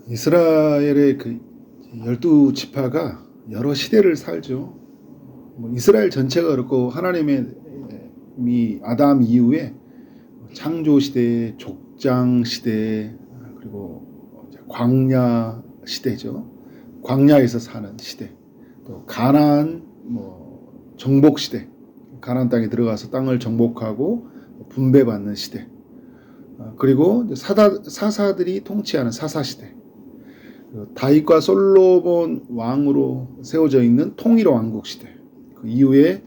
이스라엘의 그 12지파가 여러 시대를 살죠. 이스라엘 전체가 그렇고 하나님의 아담 이후에 창조 시대, 족장 시대, 그리고 광야 시대죠. 광야에서 사는 시대, 또 가나안 정복 시대, 가나안 땅에 들어가서 땅을 정복하고 분배받는 시대, 그리고 사사들이 통치하는 사사시대, 다윗과 솔로몬 왕으로 세워져 있는 통일 왕국 시대, 그 이후에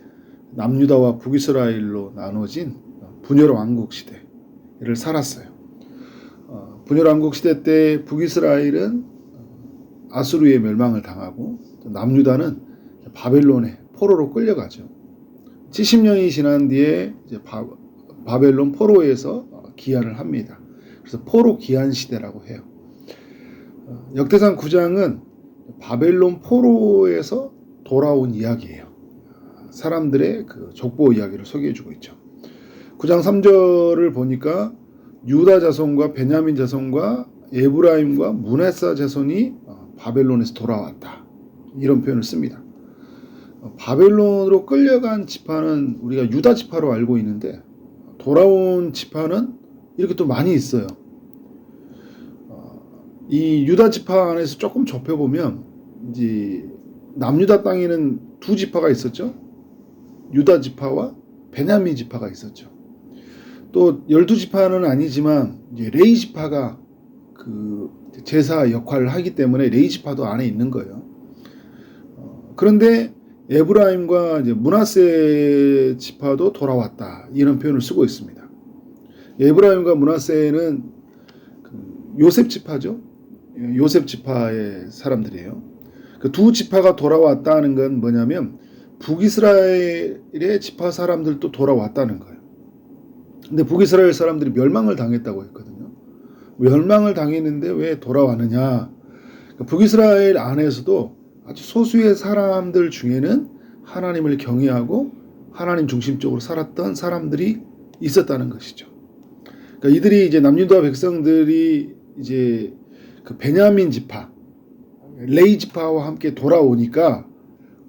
남유다와 북이스라엘로 나눠진 분열 왕국 시대를 살았어요. 분열 왕국 시대 때 북이스라엘은 아수르의 멸망을 당하고 남유다는 바벨론의 포로로 끌려가죠. 70년이 지난 뒤에 이제 바벨론 포로에서 기한을 합니다. 그래서 포로 기한 시대라고 해요. 역대상 9장은 바벨론 포로에서 돌아온 이야기예요. 사람들의 그 족보 이야기를 소개해주고 있죠. 9장 3절을 보니까 유다 자손과 베냐민 자손과 에브라임과 므낫세 자손이 바벨론에서 돌아왔다, 이런 표현을 씁니다. 바벨론으로 끌려간 지파는 우리가 유다 지파로 알고 있는데 돌아온 지파는 이렇게 또 많이 있어요. 이 유다 지파 안에서 조금 좁혀보면 이제 남유다 땅에는 두 지파가 있었죠. 유다 지파와 베냐민 지파가 있었죠. 또 12지파는 아니지만 이제 레위 지파가 그 제사 역할을 하기 때문에 레위 지파도 안에 있는 거예요. 그런데 에브라임과 이제 므낫세 지파도 돌아왔다, 이런 표현을 쓰고 있습니다. 에브라임과 므낫세는 요셉 지파죠. 요셉 지파의 사람들이에요. 그 두 지파가 돌아왔다는 건 뭐냐면 북이스라엘의 지파 사람들도 돌아왔다는 거예요. 근데 북이스라엘 사람들이 멸망을 당했다고 했거든요. 멸망을 당했는데 왜 돌아왔느냐? 북이스라엘 안에서도 아주 소수의 사람들 중에는 하나님을 경외하고 하나님 중심적으로 살았던 사람들이 있었다는 것이죠. 그러니까 이들이 이제 남유다 백성들이 이제 그 베냐민 지파, 레위 지파와 함께 돌아오니까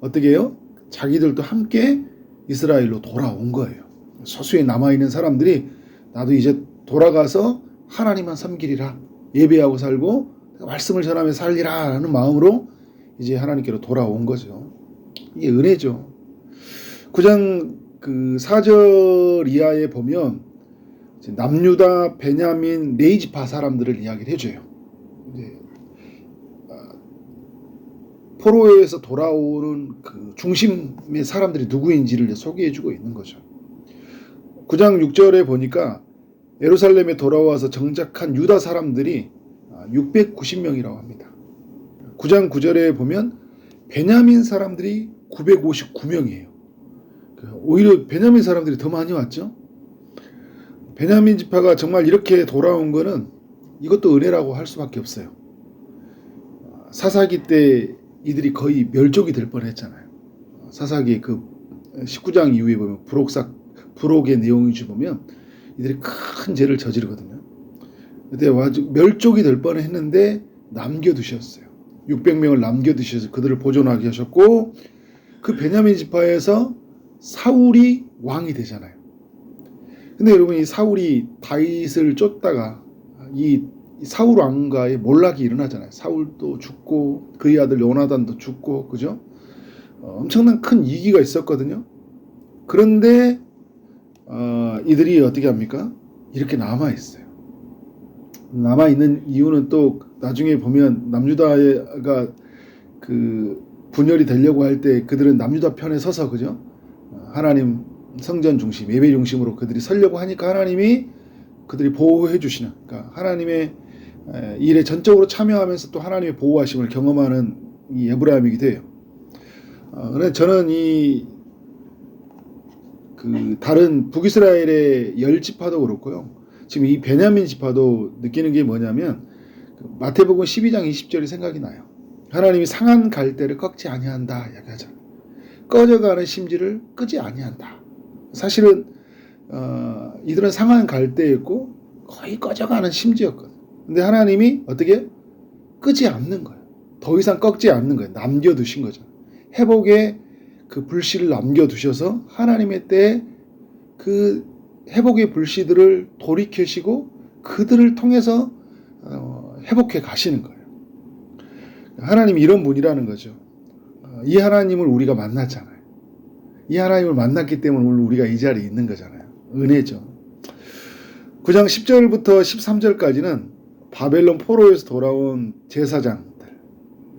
어떻게 해요? 자기들도 함께 이스라엘로 돌아온 거예요. 소수에 남아있는 사람들이 나도 이제 돌아가서 하나님만 섬기리라, 예배하고 살고 말씀을 전하며 살리라 라는 마음으로 이제 하나님께로 돌아온 거죠. 이게 은혜죠. 9장 그 4절 이하에 보면 남유다, 베냐민, 레위 지파 사람들을 이야기를 해줘요. 이제 포로에서 돌아오는 그 중심의 사람들이 누구인지를 소개해주고 있는 거죠. 9장 6절에 보니까 예루살렘에 돌아와서 정착한 유다 사람들이 690명이라고 합니다. 9장 9절에 보면 베냐민 사람들이 959명이에요. 오히려 베냐민 사람들이 더 많이 왔죠. 베냐민 지파가 정말 이렇게 돌아온 거는 이것도 은혜라고 할 수밖에 없어요. 사사기 때 이들이 거의 멸족이 될 뻔했잖아요. 사사기 그 19장 이후에 보면 부록의 내용을 보면 이들이 큰 죄를 저지르거든요. 그때 아주 멸족이 될 뻔했는데 남겨두셨어요. 600명을 남겨두셔서 그들을 보존하게 하셨고, 그 베냐민 지파에서 사울이 왕이 되잖아요. 근데 여러분, 이 사울이 다윗을 쫓다가 이 사울 왕과의 몰락이 일어나잖아요. 사울도 죽고 그의 아들 요나단도 죽고, 그죠? 엄청난 큰 위기가 있었거든요. 그런데 이들이 어떻게 합니까? 이렇게 남아있어요. 남아있는 이유는 또 나중에 보면 남유다가 그 분열이 되려고 할 때 그들은 남유다 편에 서서, 그죠? 하나님 성전 중심, 예배 중심으로 그들이 서려고 하니까 하나님이 그들이 보호해 주시는, 그러니까 하나님의 일에 전적으로 참여하면서 또 하나님의 보호하심을 경험하는 이 에브라임이기도 해요. 그런데 저는 그 다른 북이스라엘의 10지파도 그렇고요. 지금 이 베냐민 지파도 느끼는 게 뭐냐면 마태복음 12장 20절이 생각이 나요. 하나님이 상한 갈대를 꺾지 아니한다 이야기하잖아요. 꺼져가는 심지를 끄지 아니한다. 사실은 이들은 상한 갈대였고 거의 꺼져가는 심지였거든. 근데 하나님이 어떻게 끄지 않는 거예요. 더 이상 꺾지 않는 거예요. 남겨두신 거죠. 회복의 그 불씨를 남겨두셔서 하나님의 때에 그 회복의 불씨들을 돌이키시고 그들을 통해서 회복해 가시는 거예요. 하나님이 이런 분이라는 거죠. 이 하나님을 우리가 만났잖아요. 이 하나님을 만났기 때문에 오늘 우리가 이 자리에 있는 거잖아요. 은혜죠. 9장 10절부터 13절까지는 바벨론 포로에서 돌아온 제사장들,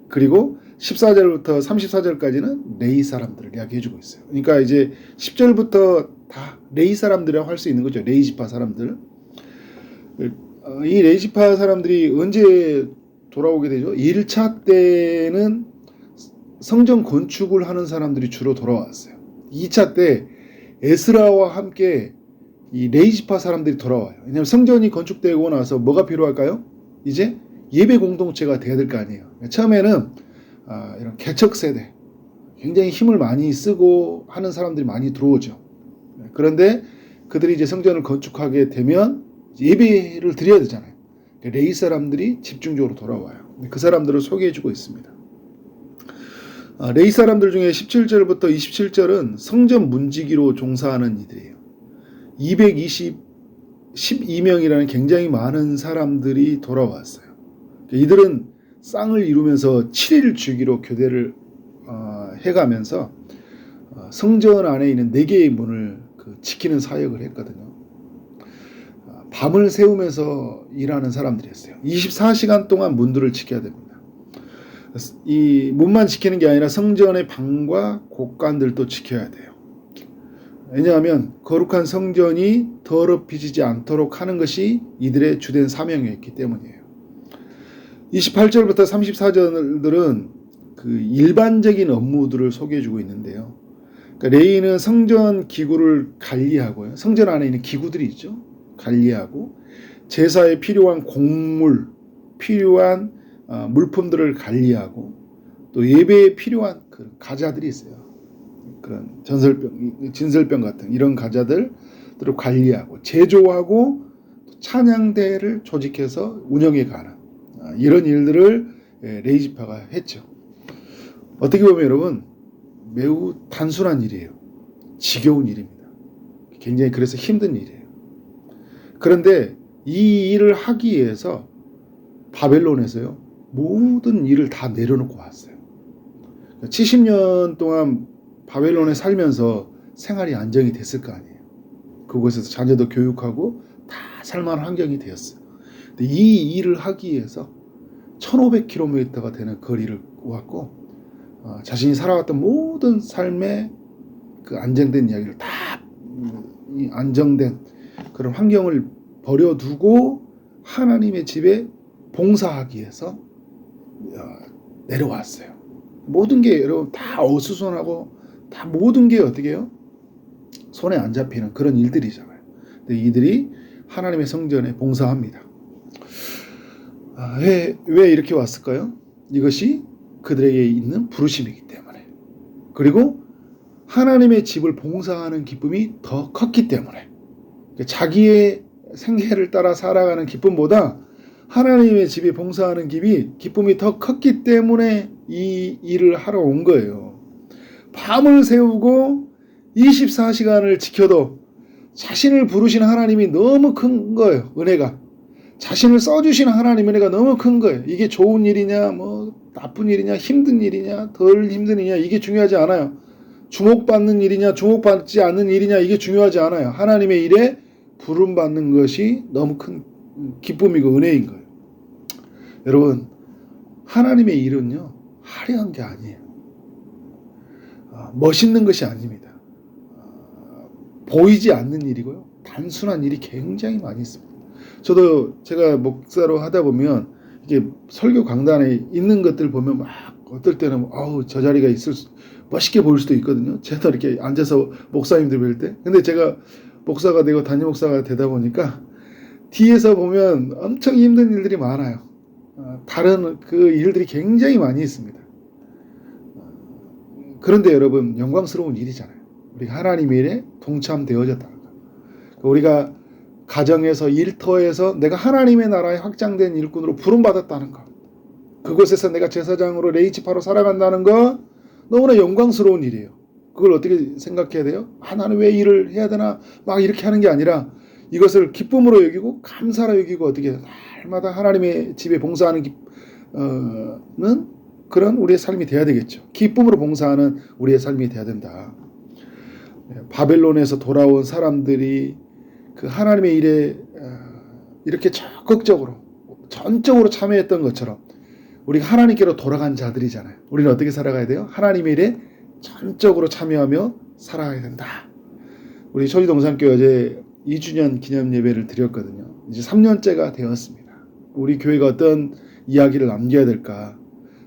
그리고 14절부터 34절까지는 레위 사람들을 이야기해주고 있어요. 그러니까 이제 10절부터 다 레위 사람들이라고 할 수 있는 거죠. 레위 지파 사람들. 이 레위 지파 사람들이 언제 돌아오게 되죠? 1차 때는 성전 건축을 하는 사람들이 주로 돌아왔어요. 2차 때 에스라와 함께 이 레위 지파 사람들이 돌아와요. 왜냐하면 성전이 건축되고 나서 뭐가 필요할까요? 이제 예배 공동체가 돼야 될 거 아니에요. 처음에는 이런 개척 세대, 굉장히 힘을 많이 쓰고 하는 사람들이 많이 들어오죠. 그런데 그들이 이제 성전을 건축하게 되면 예배를 드려야 되잖아요. 레위 사람들이 집중적으로 돌아와요. 그 사람들을 소개해주고 있습니다. 레위 사람들 중에 17절부터 27절은 성전 문지기로 종사하는 이들이에요. 212명이라는 굉장히 많은 사람들이 돌아왔어요. 이들은 쌍을 이루면서 7일 주기로 교대를 해가면서 성전 안에 있는 4개의 문을 지키는 사역을 했거든요. 밤을 새우면서 일하는 사람들이었어요. 24시간 동안 문들을 지켜야 됩니다. 이 문만 지키는 게 아니라 성전의 방과 곳간들도 지켜야 돼요. 왜냐하면 거룩한 성전이 더럽혀지지 않도록 하는 것이 이들의 주된 사명이었기 때문이에요. 28절부터 34절들은 그 일반적인 업무들을 소개해주고 있는데요. 그러니까 레위는 성전 기구를 관리하고요. 성전 안에 있는 기구들이 있죠. 관리하고 제사에 필요한 곡물, 필요한 물품들을 관리하고 또 예배에 필요한 그 가자들이 있어요. 그런 진설병 같은 이런 가자들을 관리하고 제조하고 찬양대를 조직해서 운영해 가는 이런 일들을 레위 지파가 했죠. 어떻게 보면 여러분 매우 단순한 일이에요. 지겨운 일입니다. 굉장히 그래서 힘든 일이에요. 그런데 이 일을 하기 위해서 바벨론에서요 모든 일을 다 내려놓고 왔어요. 70년 동안 바벨론에 살면서 생활이 안정이 됐을 거 아니에요. 그곳에서 자녀도 교육하고 다 살만한 환경이 되었어요. 근데 이 일을 하기 위해서 1500km가 되는 거리를 왔고 자신이 살아왔던 모든 삶의 그 안정된 이야기를 다 안정된 그런 환경을 버려두고 하나님의 집에 봉사하기 위해서 내려왔어요. 모든 게 여러분 다 어수선하고 다 모든 게 어떻게 해요? 손에 안 잡히는 그런 일들이잖아요. 근데 이들이 하나님의 성전에 봉사합니다. 왜 이렇게 왔을까요? 이것이 그들에게 있는 부르심이기 때문에, 그리고 하나님의 집을 봉사하는 기쁨이 더 컸기 때문에, 자기의 생애를 따라 살아가는 기쁨보다 하나님의 집에 봉사하는 기쁨이 더 컸기 때문에 이 일을 하러 온 거예요. 밤을 새우고 24시간을 지켜도 자신을 부르신 하나님이 너무 큰 거예요. 은혜가. 자신을 써주신 하나님 은혜가 너무 큰 거예요. 이게 좋은 일이냐, 나쁜 일이냐, 힘든 일이냐, 덜 힘든 일이냐, 이게 중요하지 않아요. 주목받는 일이냐, 주목받지 않는 일이냐, 이게 중요하지 않아요. 하나님의 일에 부름받는 것이 너무 큰 기쁨이고 은혜인 거예요. 여러분, 하나님의 일은요, 화려한 게 아니에요. 멋있는 것이 아닙니다. 보이지 않는 일이고요. 단순한 일이 굉장히 많이 있습니다. 저도 제가 목사로 하다 보면 이게 설교 강단에 있는 것들 보면 막 어떨 때는 저 자리가 멋있게 보일 수도 있거든요. 제가 이렇게 앉아서 목사님들 뵐 때. 근데 제가 목사가 되고 담임 목사가 되다 보니까 뒤에서 보면 엄청 힘든 일들이 많아요. 다른 그 일들이 굉장히 많이 있습니다. 그런데 여러분 영광스러운 일이잖아요. 우리가 하나님의 일에 동참되어졌다는 거. 우리가 가정에서 일터에서 내가 하나님의 나라에 확장된 일꾼으로 부름받았다는 것. 그곳에서 내가 제사장으로 레위지파로 살아간다는 거 너무나 영광스러운 일이에요. 그걸 어떻게 생각해야 돼요? 나는 왜 일을 해야 되나? 막 이렇게 하는 게 아니라 이것을 기쁨으로 여기고 감사로 여기고 어떻게 날마다 하나님의 집에 봉사하는 그런 우리의 삶이 돼야 되겠죠. 기쁨으로 봉사하는 우리의 삶이 돼야 된다. 바벨론에서 돌아온 사람들이 그 하나님의 일에 이렇게 적극적으로 전적으로 참여했던 것처럼 우리가 하나님께로 돌아간 자들이잖아요. 우리는 어떻게 살아가야 돼요? 하나님의 일에 전적으로 참여하며 살아가야 된다. 우리 초지동산교회 어제 2주년 기념 예배를 드렸거든요. 이제 3년째가 되었습니다. 우리 교회가 어떤 이야기를 남겨야 될까?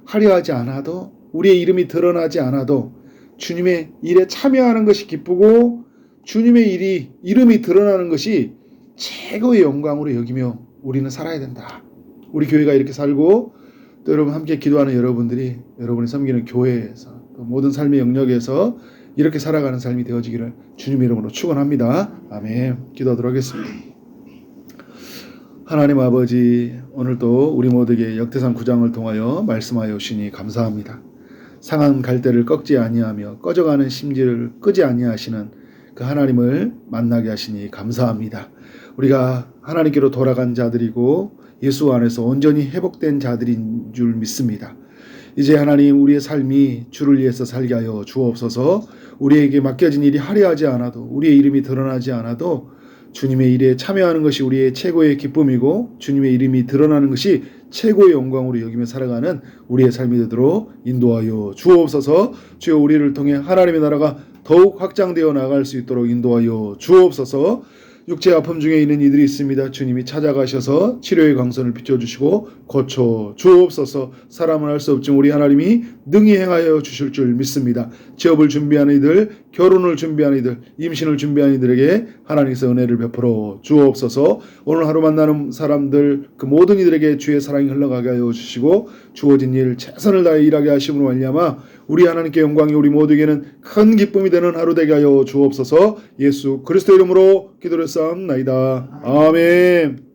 하려 하지 않아도, 우리의 이름이 드러나지 않아도 주님의 일에 참여하는 것이 기쁘고 주님의 이름이 드러나는 것이 최고의 영광으로 여기며 우리는 살아야 된다. 우리 교회가 이렇게 살고 또 여러분 함께 기도하는 여러분들이 여러분이 섬기는 교회에서 또 모든 삶의 영역에서 이렇게 살아가는 삶이 되어지기를 주님의 이름으로 축원합니다. 아멘. 기도하도록 하겠습니다. 하나님 아버지, 오늘도 우리 모두에게 역대상 9장을 통하여 말씀하여 주시니 감사합니다. 상한 갈대를 꺾지 아니하며 꺼져가는 심지를 끄지 아니하시는 그 하나님을 만나게 하시니 감사합니다. 우리가 하나님께로 돌아간 자들이고 예수 안에서 온전히 회복된 자들인 줄 믿습니다. 이제 하나님, 우리의 삶이 주를 위해서 살게 하여 주옵소서. 우리에게 맡겨진 일이 화려하지 않아도, 우리의 이름이 드러나지 않아도 주님의 일에 참여하는 것이 우리의 최고의 기쁨이고 주님의 이름이 드러나는 것이 최고의 영광으로 여기며 살아가는 우리의 삶이 되도록 인도하여 주옵소서. 주여, 우리를 통해 하나님의 나라가 더욱 확장되어 나갈 수 있도록 인도하여 주옵소서. 육체 아픔 중에 있는 이들이 있습니다. 주님이 찾아가셔서 치료의 광선을 비춰주시고 고쳐 주옵소서. 사람은 할 수 없지만 우리 하나님이 능히 행하여 주실 줄 믿습니다. 취업을 준비하는 이들, 결혼을 준비하는 이들, 임신을 준비하는 이들에게 하나님께서 은혜를 베풀어 주옵소서. 오늘 하루 만나는 사람들 그 모든 이들에게 주의 사랑이 흘러가게 하여 주시고 주어진 일 최선을 다해 일하게 하심으로 말미암아 우리 하나님께 영광이 우리 모두에게는 큰 기쁨이 되는 하루 되게 하여 주옵소서. 예수 그리스도 이름으로 기도를 쌓옵나이다. 아멘.